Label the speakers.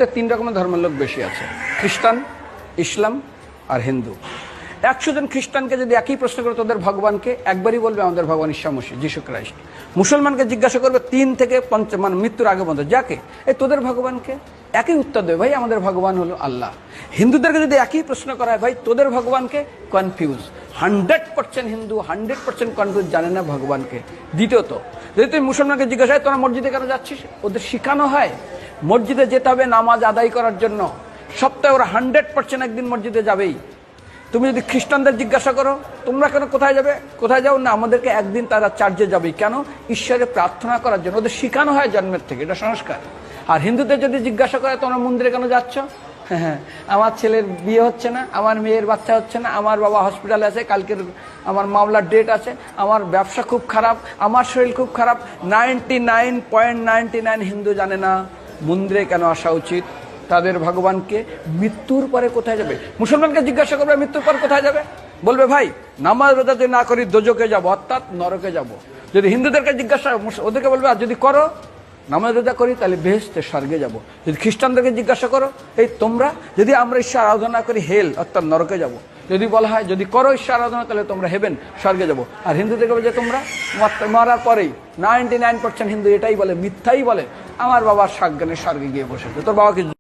Speaker 1: পৃথিবীতে 3 রকমের ধর্মের লোক বেশি আছে, খ্রিস্টান, ইসলাম আর হিন্দু। 100 জন খ্রিস্টানকে যদি একই প্রশ্ন করে তোদের ভগবানকে, একবারই বলবে আমাদের ভগবান ঈশ্বর মসিহ যীশু খ্রাইস্ট। মুসলমানকে জিজ্ঞাসা করবে 3 থেকে 5 মানে মৃত্যুর আগে পর্যন্ত, যাকে এই তোদের ভগবানকে, একই উত্তর দেবে, ভাই আমাদের ভগবান হলো আল্লাহ। হিন্দুদেরকে যদি একই প্রশ্ন করা হয়, ভাই তোদের ভগবানকে, কনফিউজ। 100% হিন্দু 100% কনফিউজ, জানে না ভগবানকে। দ্বিতীয়ত, যদি তুমি মুসলমানকে জিজ্ঞাসা হয় তোরা মসজিদে কেন যাচ্ছিস, ওদের শেখানো হয় মসজিদে যেতে হবে নামাজ আদায় করার জন্য। সপ্তাহে ওরা 100% একদিন মসজিদে যাবেই। তুমি যদি খ্রিস্টানদের জিজ্ঞাসা করো তোমরা কেন কোথায় যাবে, কোথায় যাও না, আমাদেরকে একদিন তারা চার্চে যাবেই। কেন? ঈশ্বরে প্রার্থনা করার জন্য, ওদের শেখানো হয় জন্মের থেকে, এটা সংস্কার। আর হিন্দুদের যদি জিজ্ঞাসা করে তোমরা মন্দিরে কেন যাচ্ছ, হ্যাঁ আমার ছেলের বিয়ে হচ্ছে না, আমার মেয়ের বাচ্চা হচ্ছে না, আমার বাবা হসপিটালে আছে, কালকের আমার মামলার ডেট আছে, আমার ব্যবসা খুব খারাপ, আমার শরীর খুব খারাপ। 99.99 হিন্দু জানে না মন্দিরে কেন আসা উচিত, তাদের ভগবানকে মৃত্যুর পরে কোথায় যাবে। মুসলমানকে জিজ্ঞাসা করবে মৃত্যুর পর কোথায় যাবে, বলবে ভাই নামাজ রোজা যদি না করি দোজকে যাব, অর্থাৎ নরকে যাব। যদি হিন্দুদেরকে জিজ্ঞাসা, ওদেরকে বলবে আর যদি করো নামাজ রোজা করি তাহলে বেহেশতে স্বর্গে যাব। যদি খ্রিস্টানদেরকে জিজ্ঞাসা করো, এই তোমরা যদি আমরা ঈশ্বর আরাধনা করি হেল অর্থাৎ নরকে যাব। যদি বলা হয় যদি করো ঈশ্বর আরাধনা তাহলে তোমরা হেভেন স্বর্গে যাব। আর হিন্দুদেরকে বলে যে তোমরা মরার পরেই 99% হিন্দু এটাই বলে, মিথ্যাই বলে আমার বাবার সাজ্ঞানে স্বর্গে গিয়ে বসেছে। তোর বাবাকে